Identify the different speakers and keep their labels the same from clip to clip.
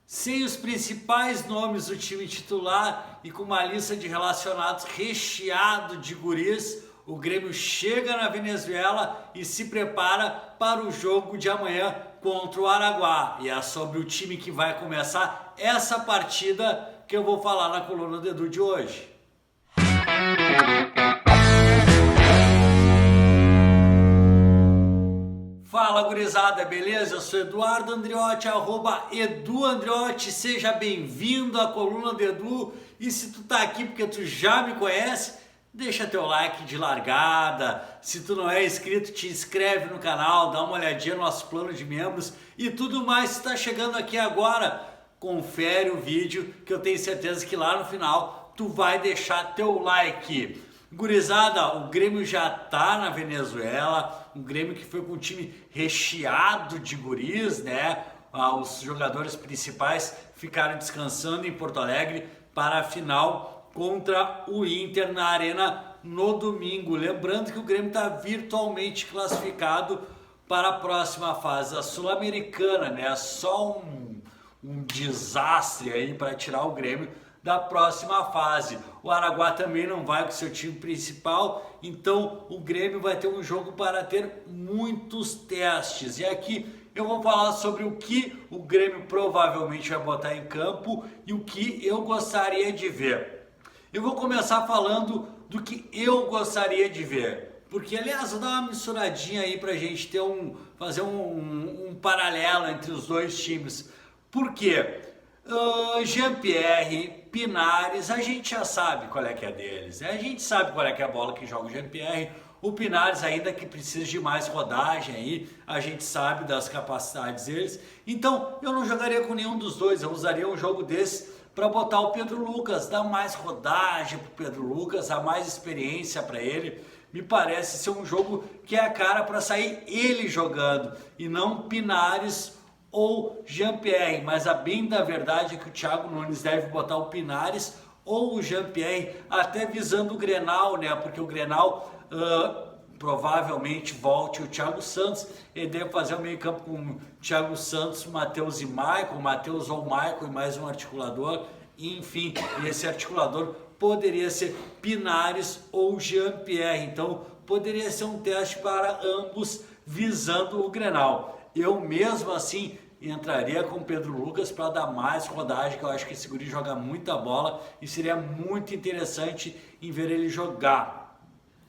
Speaker 1: Sem os principais nomes do time titular e com uma lista de relacionados recheado de guris, o Grêmio chega na Venezuela e se prepara para o jogo de amanhã contra o Araguá. E é sobre o time que vai começar essa partida que eu vou falar na coluna do Edu de hoje. Fala gurizada, beleza? Eu sou Eduardo Andriotti, @Edu Andriotti, seja bem-vindo à coluna do Edu. E se tu tá aqui porque tu já me conhece, deixa teu like de largada. Se tu não é inscrito, te inscreve no canal, dá uma olhadinha no nosso plano de membros e tudo mais. Se tá chegando aqui agora, confere o vídeo que eu tenho certeza que lá no final tu vai deixar teu like. Gurizada, o Grêmio já tá na Venezuela, um Grêmio que foi com um time recheado de guris, né? Os jogadores principais ficaram descansando em Porto Alegre para a final contra o Inter na Arena no domingo. Lembrando que o Grêmio está virtualmente classificado para a próxima fase da Sul-Americana, né? Só um desastre aí para tirar o Grêmio da próxima fase. O Araguá também não vai com seu time principal, então o Grêmio vai ter um jogo para ter muitos testes. E aqui eu vou falar sobre o que o Grêmio provavelmente vai botar em campo e o que eu gostaria de ver. Eu vou começar falando do que eu gostaria de ver, porque aliás vou dar uma misturadinha aí para a gente ter fazer um paralelo entre os dois times. Por quê? Jean-Pierre, Pinares, a gente já sabe qual é que é deles, né? A gente sabe qual é que é a bola que joga o Jean-Pierre. O Pinares, ainda que precisa de mais rodagem aí, a gente sabe das capacidades deles. Então eu não jogaria com nenhum dos dois, eu usaria um jogo desse para botar o Pedro Lucas, dar mais rodagem para o Pedro Lucas, dar mais experiência para ele. Me parece ser um jogo que é a cara para sair ele jogando e não Pinares ou Jean-Pierre, mas a bem da verdade é que o Thiago Nunes deve botar o Pinares ou o Jean-Pierre, até visando o Grenal, né? Porque o Grenal provavelmente volte o Thiago Santos, ele deve fazer o meio campo com o Thiago Santos, Matheus e Michael, Matheus ou Michael e mais um articulador, enfim, e esse articulador poderia ser Pinares ou Jean-Pierre, então poderia ser um teste para ambos visando o Grenal. Eu mesmo assim entraria com o Pedro Lucas para dar mais rodagem, que eu acho que esse guri joga muita bola e seria muito interessante em ver ele jogar.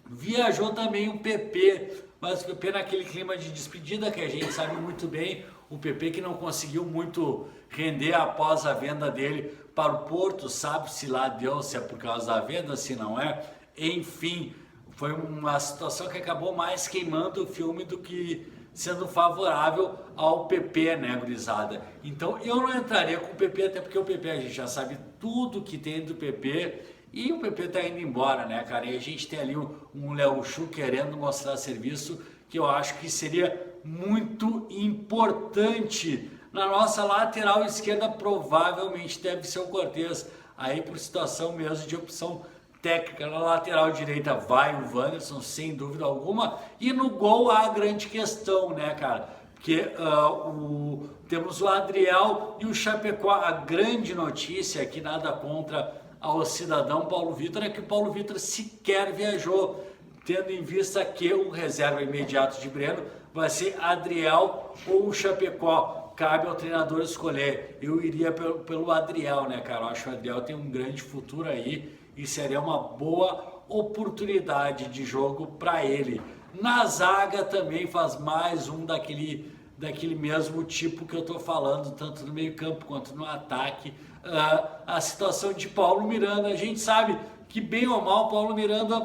Speaker 1: Viajou também o PP, mas o PP naquele clima de despedida que a gente sabe muito bem, o PP que não conseguiu muito render após a venda dele para o Porto, sabe-se lá Deus se é por causa da venda, se não é, enfim, foi uma situação que acabou mais queimando o filme do que sendo favorável ao PP, né, gurizada? Então eu não entraria com o PP, até porque o PP a gente já sabe tudo que tem do PP e o PP tá indo embora, né, cara? E a gente tem ali um Léo Chu querendo mostrar serviço que eu acho que seria muito importante. Na nossa lateral esquerda provavelmente deve ser o Cortez, aí por situação mesmo de opção técnica. Na lateral direita vai o Wanderson, sem dúvida alguma, e no gol há a grande questão, né, cara? Porque temos o Adriel e o Chapecó. A grande notícia, que nada contra ao cidadão Paulo Vitor, é que o Paulo Vitor sequer viajou, tendo em vista que o reserva imediato de Breno vai ser Adriel ou o Chapecó. Cabe ao treinador escolher. Eu iria pelo Adriel, né, cara? Eu acho que o Adriel tem um grande futuro aí e seria uma boa oportunidade de jogo para ele. Na zaga também faz mais um daquele mesmo tipo que eu estou falando, tanto no meio campo quanto no ataque. A situação de Paulo Miranda, a gente sabe que bem ou mal Paulo Miranda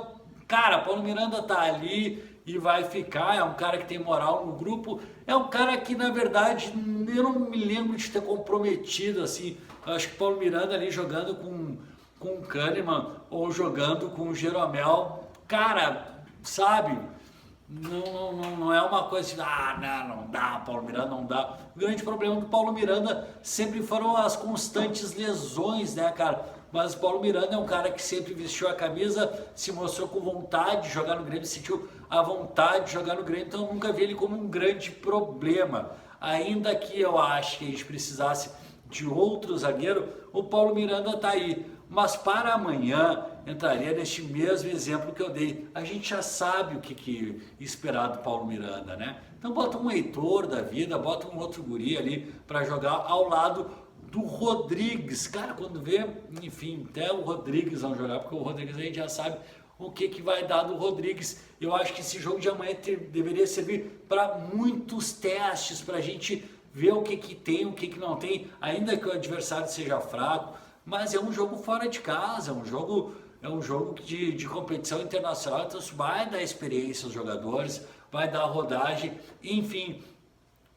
Speaker 1: tá ali e vai ficar, é um cara que tem moral no grupo, é um cara que na verdade eu não me lembro de ter comprometido assim. Eu acho que Paulo Miranda ali jogando com o Kahneman ou jogando com o Jeromel, cara, sabe, não é uma coisa assim, não dá, Paulo Miranda não dá. O grande problema do Paulo Miranda sempre foram as constantes lesões, né, cara? Mas o Paulo Miranda é um cara que sempre vestiu a camisa, se mostrou com vontade de jogar no Grêmio, sentiu a vontade de jogar no Grêmio, então eu nunca vi ele como um grande problema. Ainda que eu acho que a gente precisasse de outro zagueiro, o Paulo Miranda está aí. Mas para amanhã entraria neste mesmo exemplo que eu dei. A gente já sabe o que esperar do Paulo Miranda, né? Então bota um Heitor da vida, bota um outro guri ali para jogar ao lado do Rodrigues. Cara, quando vê, enfim, até o Rodrigues vão jogar, porque o Rodrigues a gente já sabe o que vai dar do Rodrigues. Eu acho que esse jogo de amanhã deveria servir para muitos testes, para a gente ver o que tem, o que não tem, ainda que o adversário seja fraco. Mas é um jogo fora de casa, é um jogo de competição internacional, então isso vai dar experiência aos jogadores, vai dar rodagem, enfim,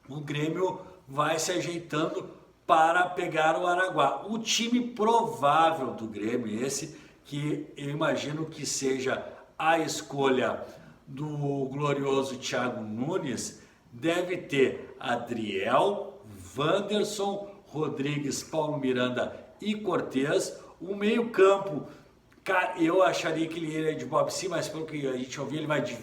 Speaker 1: o Grêmio vai se ajeitando para pegar o Araguá. O time provável do Grêmio, esse que eu imagino que seja a escolha do glorioso Thiago Nunes, deve ter Adriel, Wanderson, Rodrigues, Paulo Miranda e Cortez. O meio campo, cara, eu acharia que ele iria de Bob Sim, mas pelo que a gente ouviu, ele vai de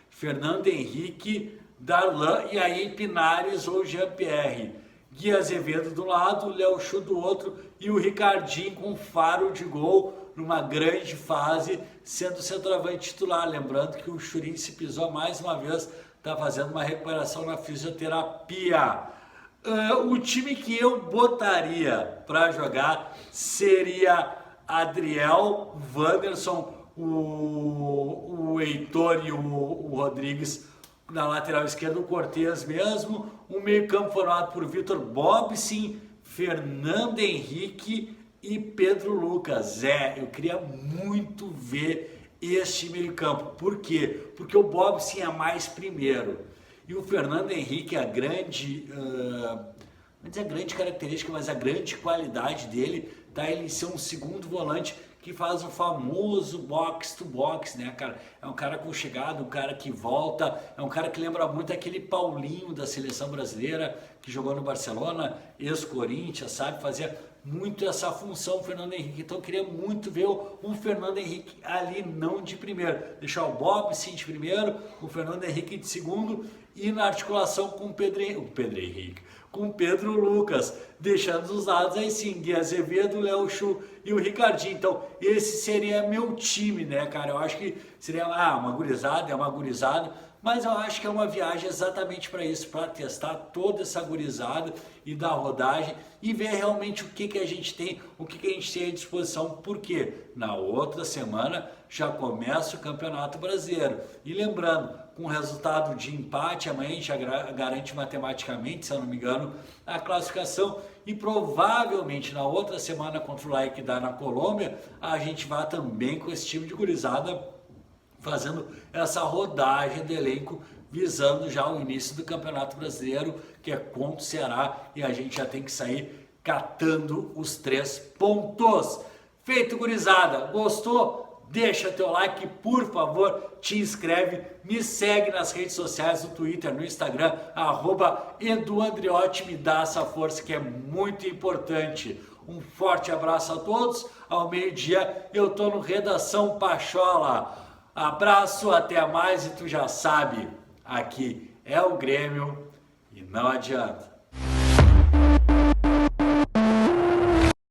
Speaker 1: Fernando Henrique, Darlan e aí Pinares ou Jean-Pierre. Gui Azevedo do lado, Léo Chu do outro e o Ricardinho com faro de gol numa grande fase, sendo centroavante titular. Lembrando que o Churin se pisou mais uma vez, está fazendo uma recuperação na fisioterapia. O time que eu botaria para jogar seria Adriel, Wanderson, o Heitor e o Rodrigues na lateral esquerda, o Cortez mesmo. O meio campo formado por Vitor Bobsin, Fernando Henrique e Pedro Lucas. Eu queria muito ver este meio campo. Por quê? Porque o Bobsin é mais primeiro. E o Fernando Henrique, a grande, não dizer a grande característica, mas a grande qualidade dele está ele em ser um segundo volante que faz o famoso box to box, né, cara? É um cara com chegada, um cara que volta, é um cara que lembra muito aquele Paulinho da seleção brasileira que jogou no Barcelona, ex-Corinthians, sabe? Fazia muito essa função o Fernando Henrique. Então eu queria muito ver o Fernando Henrique ali, não de primeiro, deixar o Bob sim de primeiro, o Fernando Henrique de segundo e na articulação com o Pedro Henrique, com o Pedro Lucas, deixando os lados aí sim, Gui Azevedo, Léo Chu e o Ricardinho. Então esse seria meu time, né, cara? Eu acho que seria uma gurizada, mas eu acho que é uma viagem exatamente para isso, para testar toda essa gurizada e dar rodagem e ver realmente o que a gente tem, o que a gente tem à disposição, porque na outra semana já começa o Campeonato Brasileiro. E lembrando, com resultado de empate, amanhã a gente já garante matematicamente, se eu não me engano, a classificação, e provavelmente na outra semana contra o Like dá na Colômbia, a gente vai também com esse time de gurizada fazendo essa rodagem do elenco, visando já o início do Campeonato Brasileiro, que é contra o Ceará, e a gente já tem que sair catando os 3 pontos. Feito, gurizada, gostou? Deixa teu like, por favor, te inscreve, me segue nas redes sociais, no Twitter, no Instagram, @EduAndriotti, me dá essa força que é muito importante. Um forte abraço a todos, ao meio-dia eu tô no Redação Pachola. Abraço, até mais, e tu já sabe, aqui é o Grêmio e não adianta.